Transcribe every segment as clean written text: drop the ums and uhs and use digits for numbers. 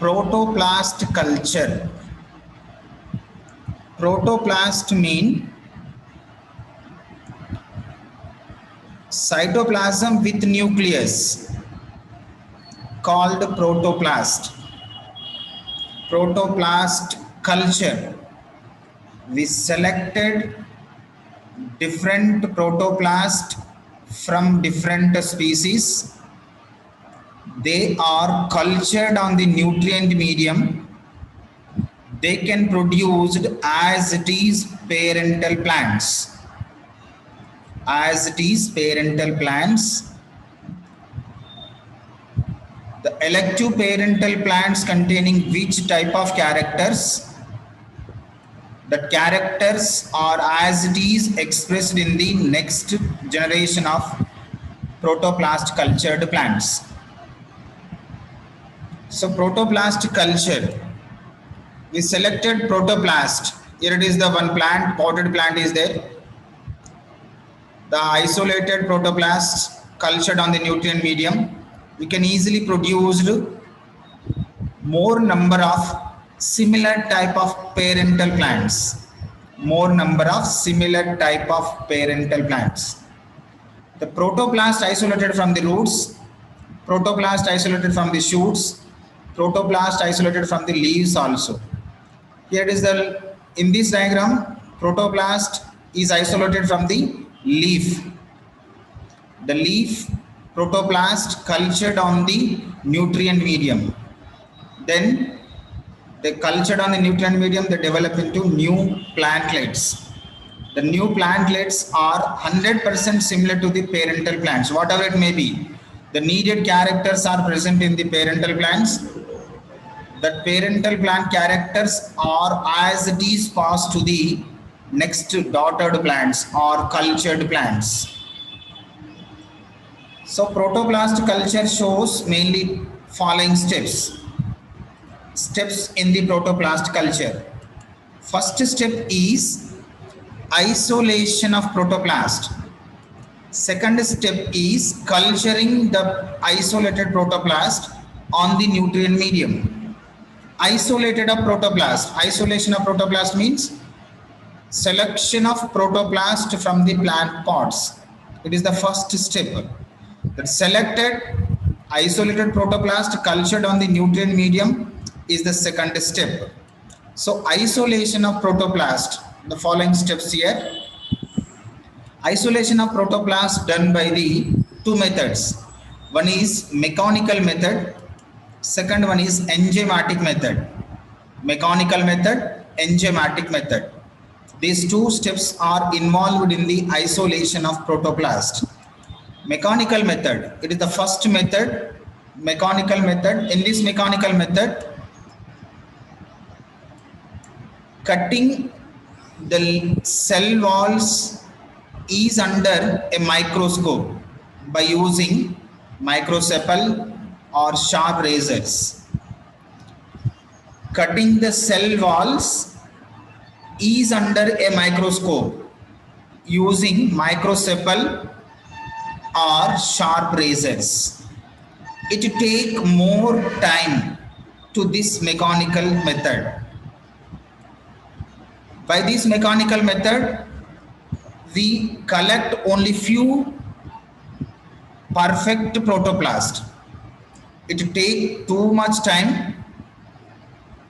Protoplast culture. Protoplast mean cytoplasm with nucleus called protoplast. Protoplast culture. We selected different protoplast from different species. They are cultured on the nutrient medium. They can produced as it is parental plants. As it is parental plants. The elective parental plants containing which type of characters? The characters are as it is expressed in the next generation of protoplast cultured plants. So protoplast culture, we selected protoplast. Here it is, the one plant, potted plant is there. The isolated protoplast cultured on the nutrient medium. We can easily produce more number of similar type of parental plants. More number of similar type of parental plants. The protoplast isolated from the roots, protoplast isolated from the shoots, protoplast isolated from the leaves also. Here it is in this diagram, protoplast is isolated from the leaf. The leaf protoplast cultured on the nutrient medium. Then they cultured on the nutrient medium, they develop into new plantlets. The new plantlets are 100% similar to the parental plants, whatever it may be. The needed characters are present in the parental plants. That parental plant characters are as it is passed to the next daughter plants or cultured plants. So protoplast culture shows mainly following steps. Steps in the protoplast culture. First step is isolation of protoplast. Second step is culturing the isolated protoplast on the nutrient medium. Isolated of protoplast. Isolation of protoplast means selection of protoplast from the plant pods. It is the first step. The selected isolated protoplast cultured on the nutrient medium is the second step. So isolation of protoplast, the following steps here. Isolation of protoplast done by the two methods. One is mechanical method. Second one is enzymatic method. Mechanical method, enzymatic method. These two steps are involved in the isolation of protoplast. Mechanical method, it is the first method. Mechanical method. In this mechanical method, cutting the cell walls is under a microscope by using microcephaly or sharp razors. Cutting the cell walls is under a microscope using microcephaly or sharp razors. It take more time to this mechanical method. By this mechanical method, we collect only few perfect protoplast. It take too much time.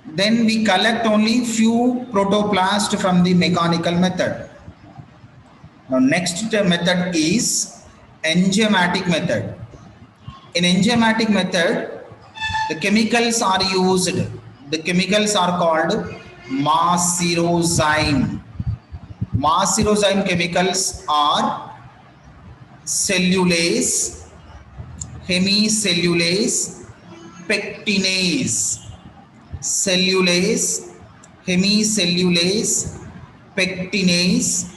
Then we collect only few protoplast from the mechanical method. Now next method is enzymatic method. In enzymatic method, the chemicals are used. The chemicals are called marcirosine. Marcirosine chemicals are cellulase, hemicellulase, pectinase. Cellulase, hemicellulase, pectinase.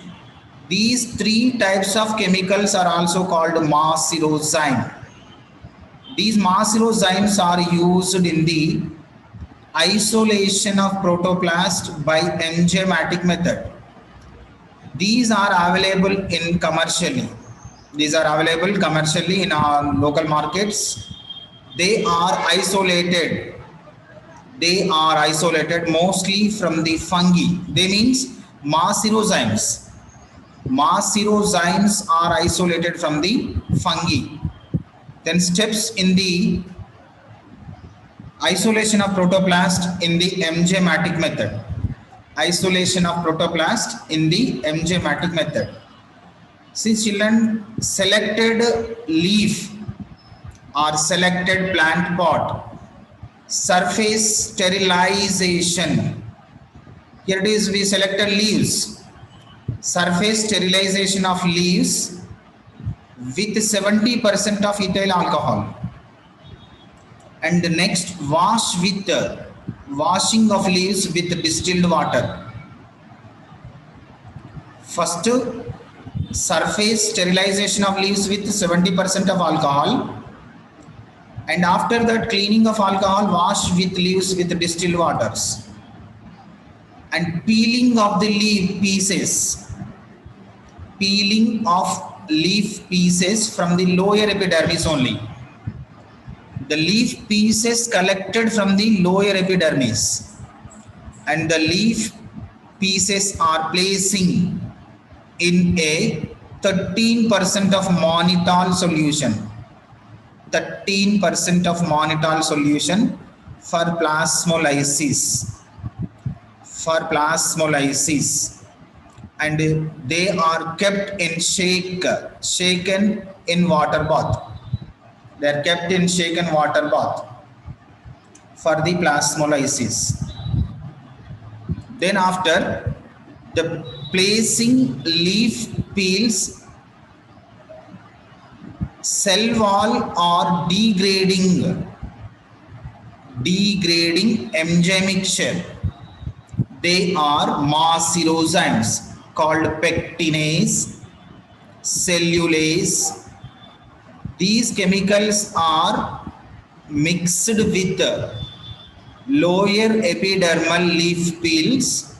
These three types of chemicals are also called marcirosine. These marcirosines are used in the isolation of protoplast by enzymatic method. These are available in commercially. These are available commercially in our local markets. They are isolated They are isolated mostly from the fungi. They means Marsirozymes. Marsirozymes are isolated from the fungi. Then steps in the isolation of protoplast in the enzymatic method. Isolation of protoplast in the enzymatic method. See children, selected leaf or selected plant pot, surface sterilization. Here it is, we selected leaves. Surface sterilization of leaves with 70% of ethyl alcohol. And the next, washing of leaves with distilled water. First, surface sterilization of leaves with 70% of alcohol, and after that cleaning of alcohol, wash with leaves with distilled waters, and peeling of the leaf pieces. Peeling of leaf pieces from the lower epidermis only. The leaf pieces collected from the lower epidermis, and the leaf pieces are placing in a 13% of mannitol solution. 13% of mannitol solution for plasmolysis. For plasmolysis. And they are kept in shaken in water bath. They are kept in shaken water bath for the plasmolysis. Then after the placing leaf peels, cell wall or degrading enzyme mixture. They are Marsirozymes called pectinase, cellulase. These chemicals are mixed with lower epidermal leaf peels,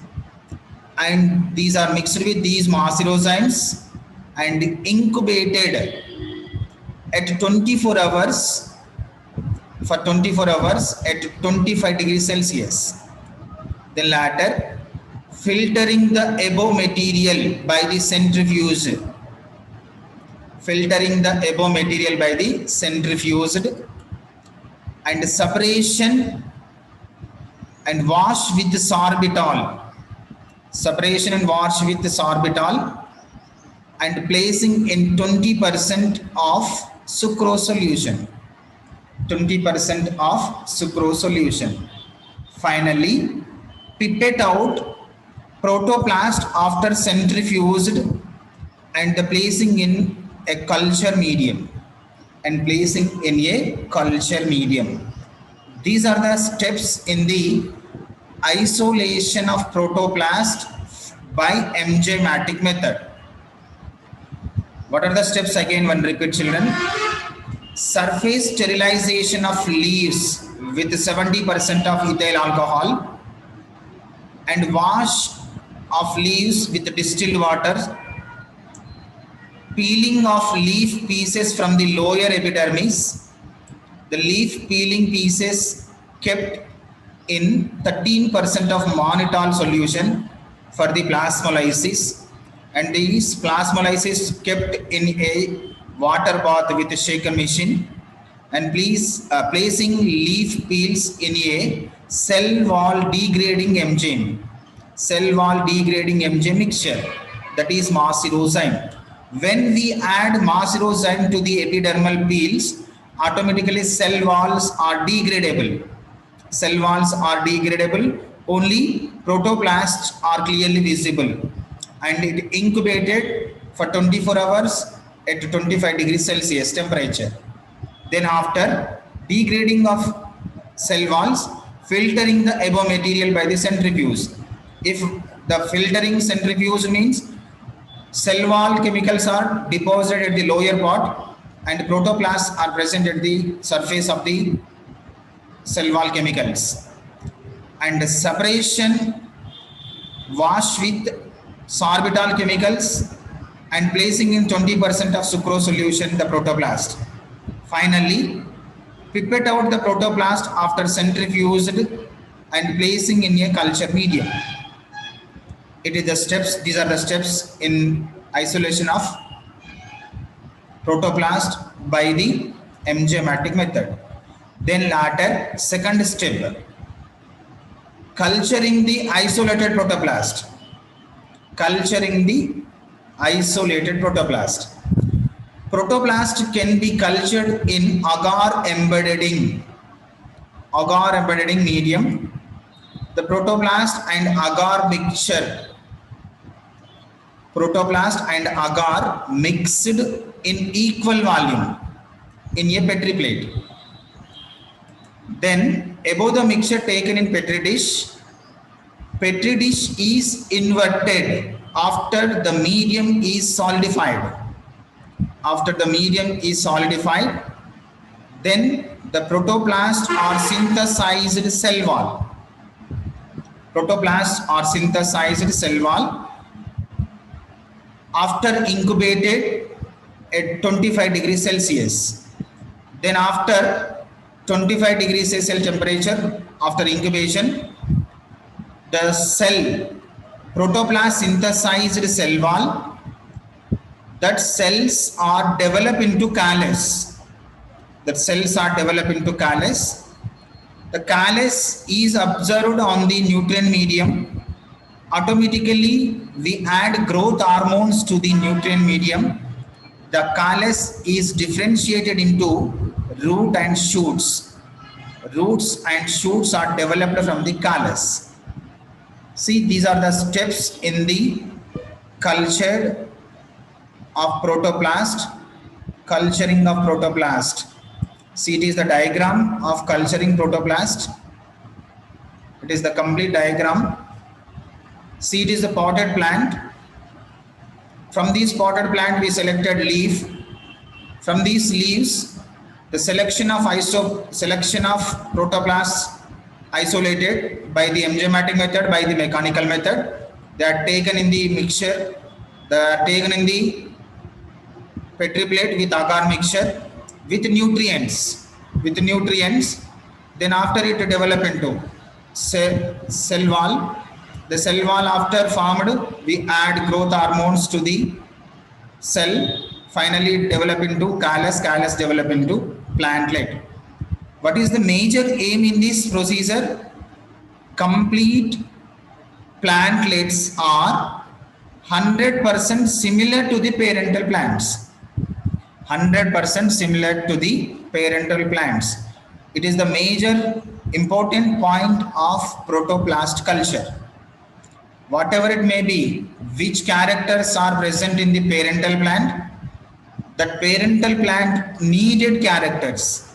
and these are mixed with these Marsirozymes and incubated at 24 hours for 24 hours at 25 degrees Celsius. Then later, filtering the above material by the centrifuge. Filtering the above material by the centrifuged, and separation and wash with sorbitol. Separation and wash with sorbitol, and placing in 20% of sucrose solution. 20% of sucrose solution. Finally, pipette out protoplast after centrifuged and the placing in a culture medium. These are the steps in the isolation of protoplast by enzymatic method. What are the steps again? One repeat, children. Surface sterilization of leaves with 70% of ethyl alcohol, and wash of leaves with distilled water. Peeling of leaf pieces from the lower epidermis. The leaf peeling pieces kept in 13% of mannitol solution for the plasmolysis, and these plasmolysis kept in a water bath with a shaker machine, and placing leaf peels in a cell wall degrading enzyme mixture, that is Marsirozyme. When we add Marsirozyme to the epidermal peels, automatically cell walls are degradable. Only protoplasts are clearly visible, and it incubated for 24 hours at 25 degrees Celsius temperature. Then after degrading of cell walls, filtering the above material by the centrifuge. If the filtering centrifuge means cell wall chemicals are deposited at the lower part and protoplasts are present at the surface of the cell wall chemicals, and separation, wash with sorbitol chemicals, and placing in 20% of sucrose solution the protoplast. Finally, pipette out the protoplast after centrifuged and placing in a culture medium. It is the steps, these are the steps in isolation of protoplast by the enzymatic method. Then later, second step, culturing the isolated protoplast. Culturing the isolated protoplast. Protoplast can be cultured in agar embedding medium. The protoplast and agar mixture. Protoplast and agar mixed in equal volume in a Petri plate. Then above the mixture taken in Petri dish is inverted after the medium is solidified. After the medium is solidified, then the protoplast are synthesized cell wall. Protoplasts are synthesized cell wall after incubated at 25 degrees Celsius. Then after 25 degrees Celsius temperature, after incubation, the cell protoplast synthesized cell wall, that cells are developed into callus. The cells are developed into callus. The callus is observed on the nutrient medium. Automatically, we add growth hormones to the nutrient medium. The callus is differentiated into root and shoots. Roots and shoots are developed from the callus. See, these are the steps in the culture of protoplast, culturing of protoplast. See, it is the diagram of culturing protoplast. It is the complete diagram. See, it is the potted plant. From this potted plant, we selected leaf. From these leaves, the selection of protoplasts isolated by the enzymatic method, by the mechanical method. They are taken in the mixture. They are taken in the Petri plate with agar mixture with nutrients. Then after it develop into cell wall. The cell wall after formed, we add growth hormones to the cell. Finally develop into callus. Callus develop into plantlet. What is the major aim in this procedure? Complete plantlets are 100% similar to the parental plants. 100% similar to the parental plants. It is the major important point of protoplast culture. Whatever it may be, which characters are present in the parental plant, that parental plant needed characters.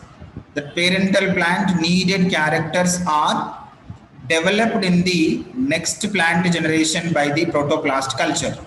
The parental plant needed characters are developed in the next plant generation by the protoplast culture.